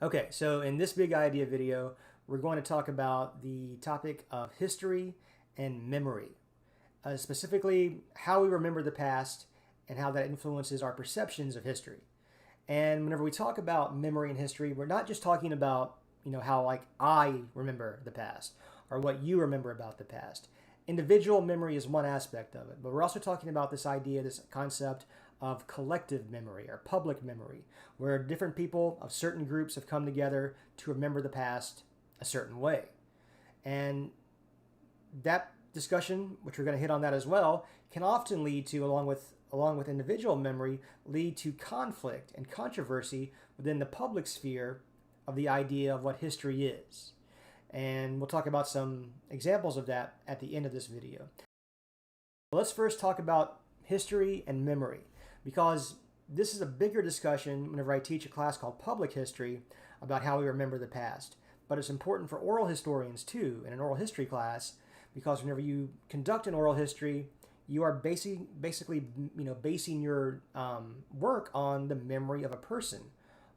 Okay, so in this big idea video, we're going to talk about the topic of history and memory, specifically how we remember the past and how that influences our perceptions of history. And whenever we talk about memory and history, we're not just talking about, how like I remember the past or what you remember about the past. Individual memory is one aspect of it, but we're also talking about this idea, this concept of collective memory or public memory, where different people of certain groups have come together to remember the past a certain way. And that discussion, which we're going to hit on that as well, can often lead to, along with individual memory, lead to conflict and controversy within the public sphere of the idea of what history is. And we'll talk about some examples of that at the end of this video. Let's first talk about history and memory, because this is a bigger discussion whenever I teach a class called public history about how we remember the past. But it's important for oral historians too in an oral history class, because whenever you conduct an oral history, you are basically basing your work on the memory of a person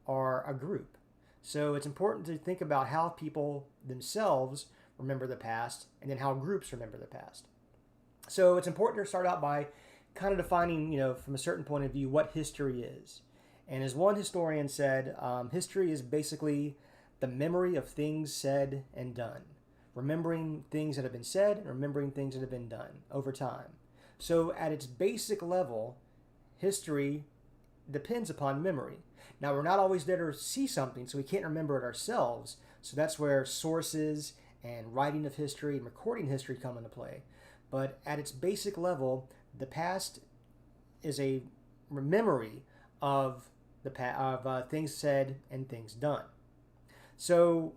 or a group. So it's important to think about how people themselves remember the past and then how groups remember the past. So it's important to start out by kind of defining, from a certain point of view, what history is. And as one historian said, history is basically the memory of things said and done. Remembering things that have been said and remembering things that have been done over time. So at its basic level, history depends upon memory. Now, we're not always there to see something, so we can't remember it ourselves. So that's where sources and writing of history and recording history come into play. But at its basic level, the past is a memory of things said and things done. So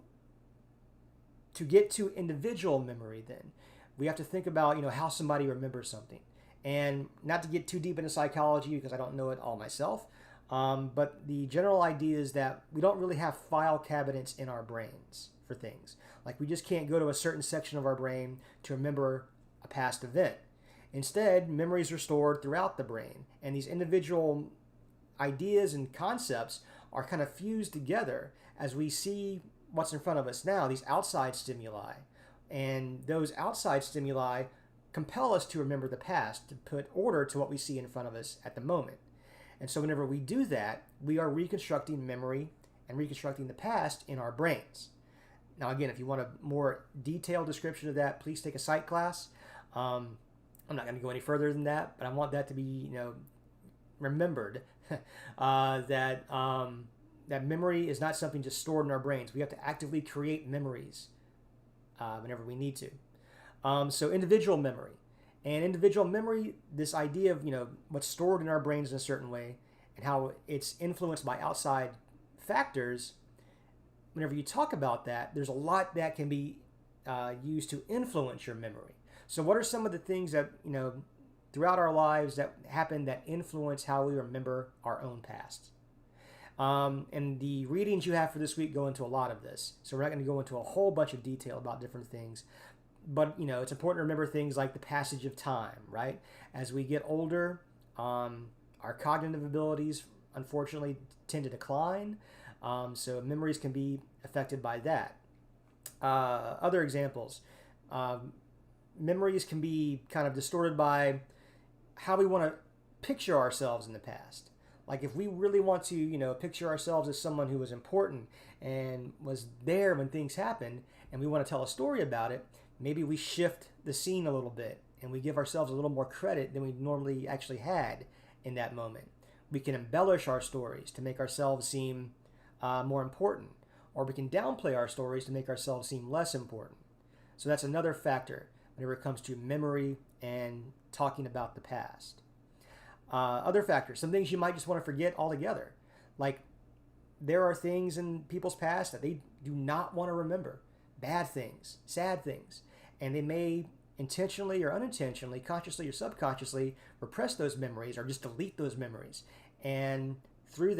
to get to individual memory, then we have to think about how somebody remembers something, and not to get too deep into psychology because I don't know it all myself. But the general idea is that we don't really have file cabinets in our brains for things. Like, we just can't go to a certain section of our brain to remember a past event. Instead, memories are stored throughout the brain, and these individual ideas and concepts are kind of fused together as we see what's in front of us now, these outside stimuli. And those outside stimuli compel us to remember the past, to put order to what we see in front of us at the moment. And so whenever we do that, we are reconstructing memory and reconstructing the past in our brains. Now, again, if you want a more detailed description of that, please take a psych class. I'm not going to go any further than that, but I want that to be, remembered. That memory is not something just stored in our brains. We have to actively create memories whenever we need to. So individual memory. And individual memory, this idea of, what's stored in our brains in a certain way and how it's influenced by outside factors, whenever you talk about that, there's a lot that can be used to influence your memory. So what are some of the things that, throughout our lives that happen that influence how we remember our own past? And the readings you have for this week go into a lot of this. So we're not going to go into a whole bunch of detail about different things. But, it's important to remember things like the passage of time, right? As we get older, our cognitive abilities, unfortunately, tend to decline. So memories can be affected by that. Other examples. Memories can be kind of distorted by how we want to picture ourselves in the past. Like, if we really want to, picture ourselves as someone who was important and was there when things happened, and we want to tell a story about it, maybe we shift the scene a little bit and we give ourselves a little more credit than we normally actually had in that moment. We can embellish our stories to make ourselves seem more important, or we can downplay our stories to make ourselves seem less important. So that's another factor whenever it comes to memory and talking about the past. Other factors, some things you might just want to forget altogether. Like, there are things in people's past that they do not want to remember. Bad things, sad things. And they may intentionally or unintentionally, consciously or subconsciously, repress those memories or just delete those memories. And from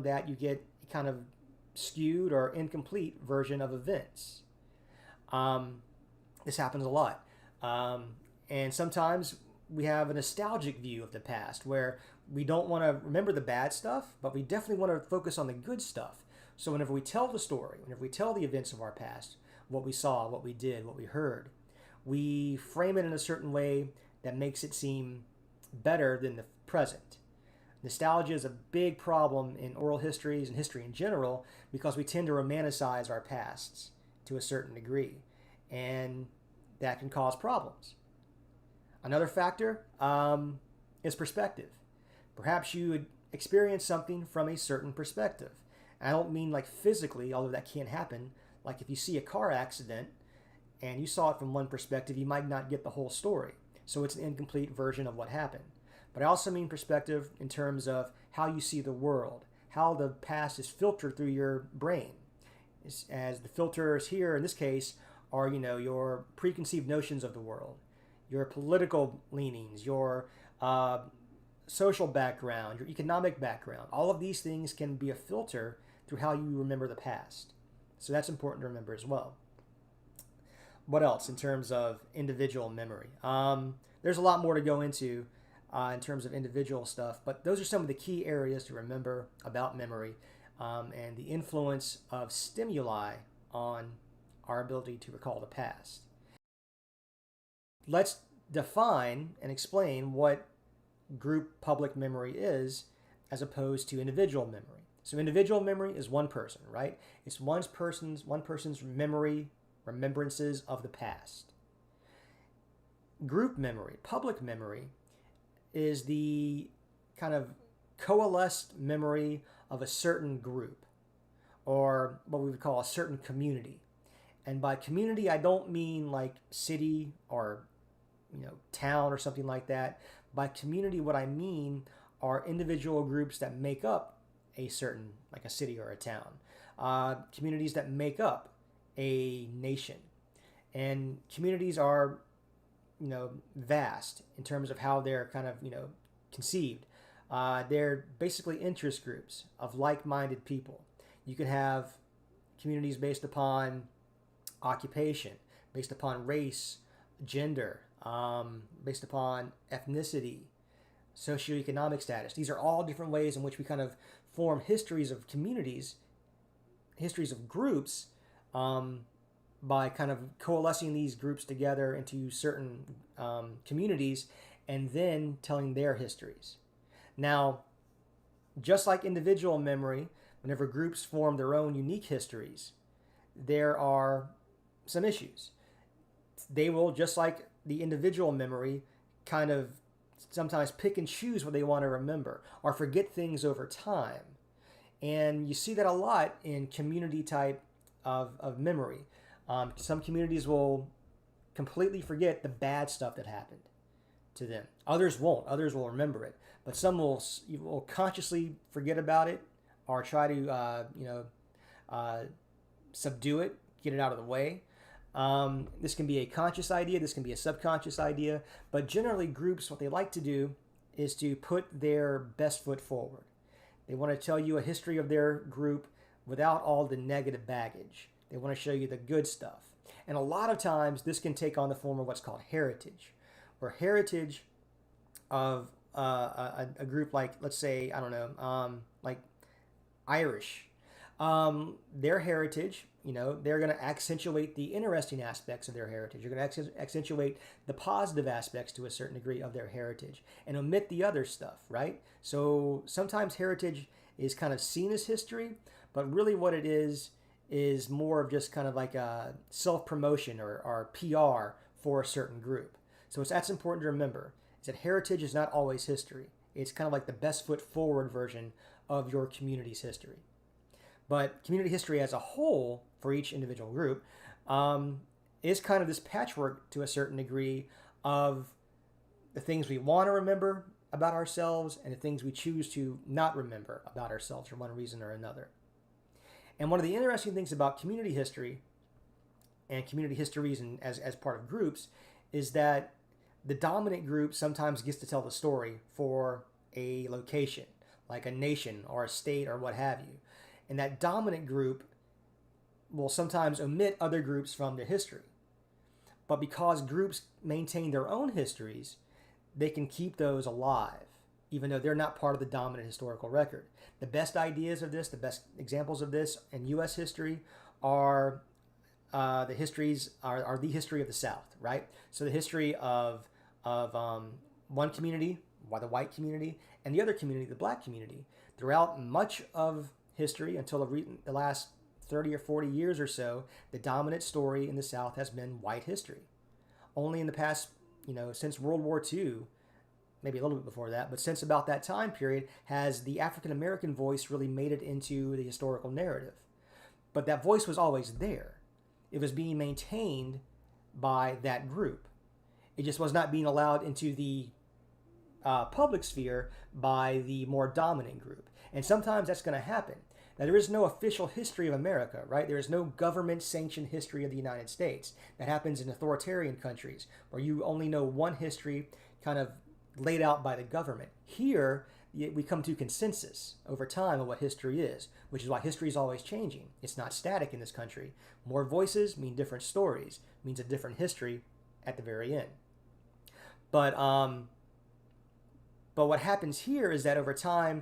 that, you get a kind of skewed or incomplete version of events. This happens a lot. And sometimes we have a nostalgic view of the past where we don't want to remember the bad stuff, but we definitely want to focus on the good stuff. So whenever we tell the story, whenever we tell the events of our past, what we saw, what we did, what we heard, we frame it in a certain way that makes it seem better than the present. Nostalgia is a big problem in oral histories and history in general because we tend to romanticize our pasts to a certain degree, and that can cause problems. Another factor is perspective. Perhaps you would experience something from a certain perspective. I don't mean like physically, although that can happen. Like if you see a car accident and you saw it from one perspective, you might not get the whole story. So it's an incomplete version of what happened. But I also mean perspective in terms of how you see the world, how the past is filtered through your brain. As the filters here, in this case, are your preconceived notions of the world, your political leanings, your social background, your economic background. All of these things can be a filter through how you remember the past. So that's important to remember as well. What else in terms of individual memory? There's a lot more to go into in terms of individual stuff, but those are some of the key areas to remember about memory and the influence of stimuli on our ability to recall the past. Let's define and explain what group public memory is as opposed to individual memory. So individual memory is one person, right? It's one person's remembrances of the past. Group memory, public memory, is the kind of coalesced memory of a certain group, or what we would call a certain community. And by community, I don't mean like city or town or something like that. By community, what I mean are individual groups that make up a certain, like a city or a town. Communities that make up a nation. And communities are, vast in terms of how they're kind of, conceived. They're basically interest groups of like-minded people. You can have communities based upon occupation, based upon race, gender, based upon ethnicity, socioeconomic status. These are all different ways in which we kind of form histories of communities, histories of groups, by kind of coalescing these groups together into certain communities and then telling their histories. Now, just like individual memory, whenever groups form their own unique histories, there are some issues. They will, just like the individual memory, kind of sometimes pick and choose what they want to remember or forget things over time. And you see that a lot in community type of memory. Some communities will completely forget the bad stuff that happened to them. Others won't. Others will remember it. But some will consciously forget about it or try to subdue it, get it out of the way. This can be a conscious idea. This can be a subconscious idea. But generally, groups, what they like to do is to put their best foot forward. They want to tell you a history of their group without all the negative baggage. They want to show you the good stuff. And a lot of times, this can take on the form of what's called heritage, or heritage of a group like, let's say, I don't know, like Irish. Their heritage, they're going to accentuate the interesting aspects of their heritage. You're going to accentuate the positive aspects to a certain degree of their heritage and omit the other stuff, right? So sometimes heritage is kind of seen as history, but really what it is more of just kind of like a self-promotion or PR for a certain group. So that's important to remember, is that heritage is not always history. It's kind of like the best foot forward version of your community's history. But community history as a whole, for each individual group, is kind of this patchwork to a certain degree of the things we want to remember about ourselves and the things we choose to not remember about ourselves for one reason or another. And one of the interesting things about community history and community histories and as part of groups is that the dominant group sometimes gets to tell the story for a location, like a nation or a state or what have you. And that dominant group will sometimes omit other groups from their history. But because groups maintain their own histories, they can keep those alive. even though they're not part of the dominant historical record. The best ideas of this, the best examples of this in U.S. history are the histories are the history of the South, right? So the history of one community, the white community, and the other community, the black community. Throughout much of history until the last 30 or 40 years or so, the dominant story in the South has been white history. Only in the past, since World War II, maybe a little bit before that, but since about that time period, has the African American voice really made it into the historical narrative. But that voice was always there. It was being maintained by that group. It just was not being allowed into the public sphere by the more dominant group. And sometimes that's going to happen. Now, there is no official history of America, right? There is no government-sanctioned history of the United States. That happens in authoritarian countries where you only know one history kind of laid out by the government. Here, we come to consensus over time of what history is, which is why history is always changing. It's not static in this country. More voices mean different stories, means a different history at the very end. But what happens here is that over time,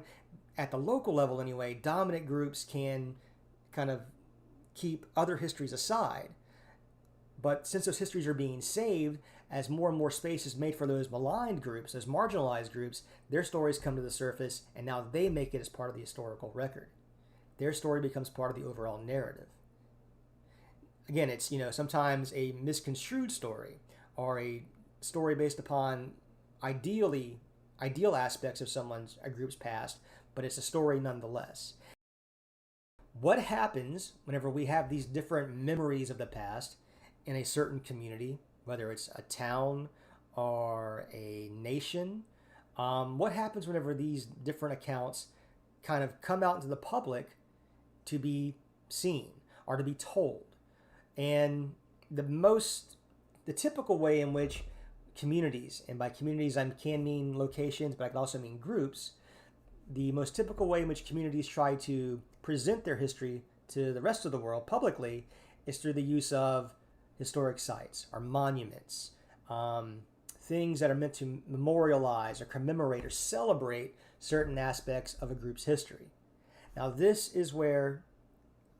at the local level anyway, dominant groups can kind of keep other histories aside. But since those histories are being saved, as more and more space is made for those maligned groups, those marginalized groups, their stories come to the surface, and now they make it as part of the historical record. Their story becomes part of the overall narrative. Again, it's, sometimes a misconstrued story or a story based upon ideal aspects of a group's past, but it's a story nonetheless. What happens whenever we have these different memories of the past in a certain community, whether it's a town or a nation? What happens whenever these different accounts kind of come out into the public to be seen or to be told? And the typical way in which communities, and by communities I can mean locations, but I can also mean groups, the most typical way in which communities try to present their history to the rest of the world publicly is through the use of historic sites or monuments, things that are meant to memorialize or commemorate or celebrate certain aspects of a group's history. Now, this is where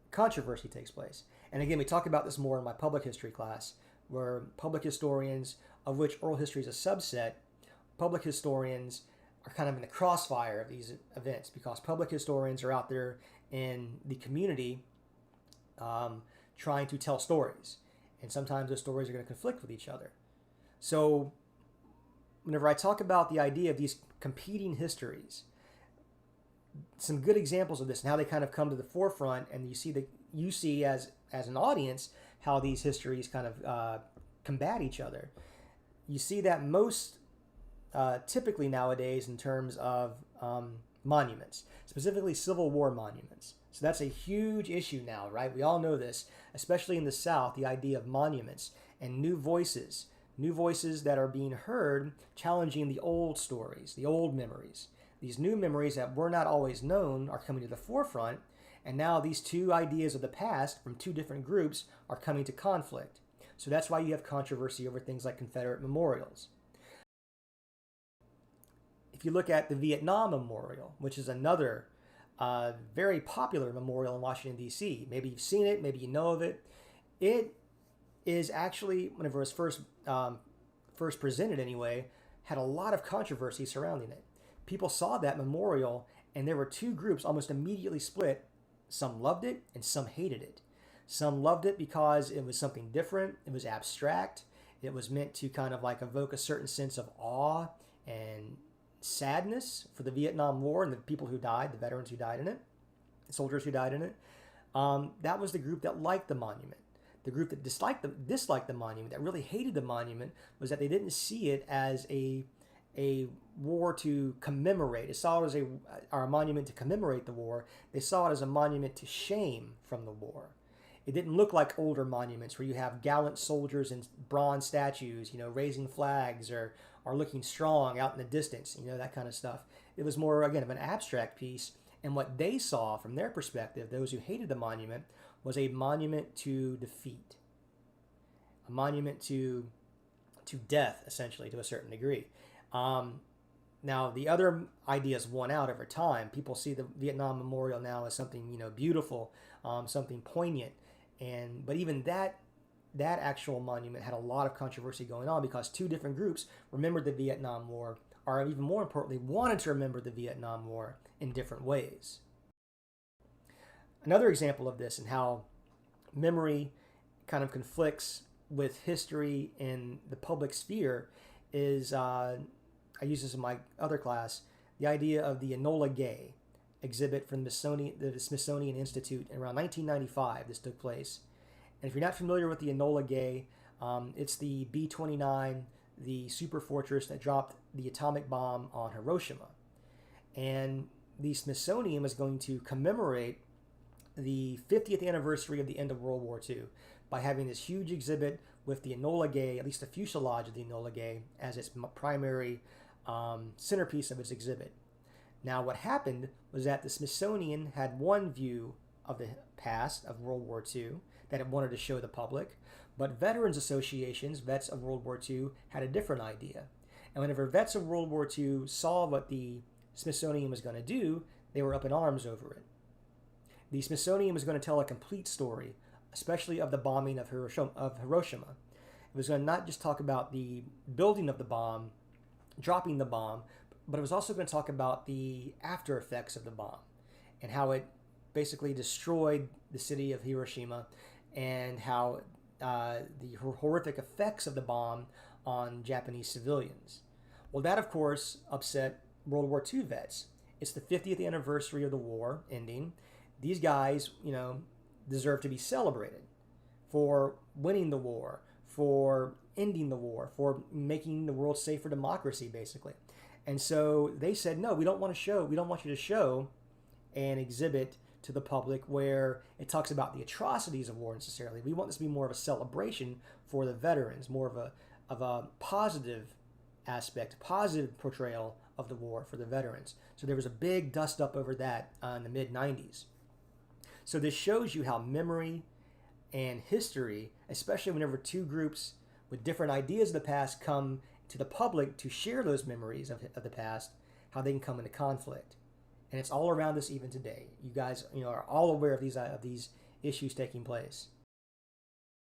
controversy takes place. And again, we talk about this more in my public history class, where public historians, of which oral history is a subset, public historians are kind of in the crossfire of these events because public historians are out there in the community trying to tell stories. And sometimes those stories are going to conflict with each other. So whenever I talk about the idea of these competing histories, some good examples of this and how they kind of come to the forefront, and you see as an audience how these histories kind of combat each other. You see that most typically nowadays in terms of monuments, specifically Civil War monuments. So that's a huge issue now, right? We all know this, especially in the South, the idea of monuments and new voices that are being heard challenging the old stories, the old memories. These new memories that were not always known are coming to the forefront, and now these two ideas of the past from two different groups are coming to conflict. So that's why you have controversy over things like Confederate memorials. If you look at the Vietnam Memorial, which is another very popular memorial in Washington, D.C., maybe you've seen it, maybe you know of it. It is actually, whenever it was first presented anyway, had a lot of controversy surrounding it. People saw that memorial, and there were two groups almost immediately split. Some loved it, and some hated it. Some loved it because it was something different. It was abstract. It was meant to kind of like evoke a certain sense of awe and sadness for the Vietnam War and the people who died, the veterans who died in it, the soldiers who died in it. That was the group that liked the monument. The group that disliked the monument, that really hated the monument, was that they didn't see it as a war to commemorate. They saw it as a monument to commemorate the war. They saw it as a monument to shame from the war. It didn't look like older monuments where you have gallant soldiers and bronze statues, raising flags or looking strong out in the distance, that kind of stuff. It was more, again, of an abstract piece. And what they saw from their perspective, those who hated the monument, was a monument to defeat, a monument to death, essentially, to a certain degree. Now, the other ideas won out over time. People see the Vietnam Memorial now as something, beautiful, something poignant, but even that actual monument had a lot of controversy going on because two different groups remembered the Vietnam War, or even more importantly, wanted to remember the Vietnam War in different ways. Another example of this and how memory kind of conflicts with history in the public sphere is I use this in my other class, the idea of the Enola Gay exhibit from the Smithsonian Institute. Around 1995, this took place. And if you're not familiar with the Enola Gay, it's the B-29, the super fortress that dropped the atomic bomb on Hiroshima. And the Smithsonian is going to commemorate the 50th anniversary of the end of World War II by having this huge exhibit with the Enola Gay, at least the fuselage of the Enola Gay, as its primary centerpiece of its exhibit. Now, what happened was that the Smithsonian had one view of the past of World War II that it wanted to show the public, but veterans associations, vets of World War II, had a different idea. And whenever vets of World War II saw what the Smithsonian was going to do, they were up in arms over it. The Smithsonian was going to tell a complete story, especially of the bombing of Hiroshima. It was going to not just talk about the building of the bomb, dropping the bomb, but it was also going to talk about the after effects of the bomb and how it basically destroyed the city of Hiroshima and how the horrific effects of the bomb on Japanese civilians. Well, that, of course, upset World War II vets. It's the 50th anniversary of the war ending. These guys, deserve to be celebrated for winning the war, for ending the war, for making the world safe for democracy, basically. And so they said, no, we don't want you to show an exhibit to the public where it talks about the atrocities of war necessarily. We want this to be more of a celebration for the veterans, more of a positive aspect, positive portrayal of the war for the veterans. So there was a big dust up over that in the mid-90s. So this shows you how memory and history, especially whenever two groups with different ideas of the past come to the public to share those memories of the past, how they can come into conflict. And it's all around us even today. You guys, are all aware of these issues taking place.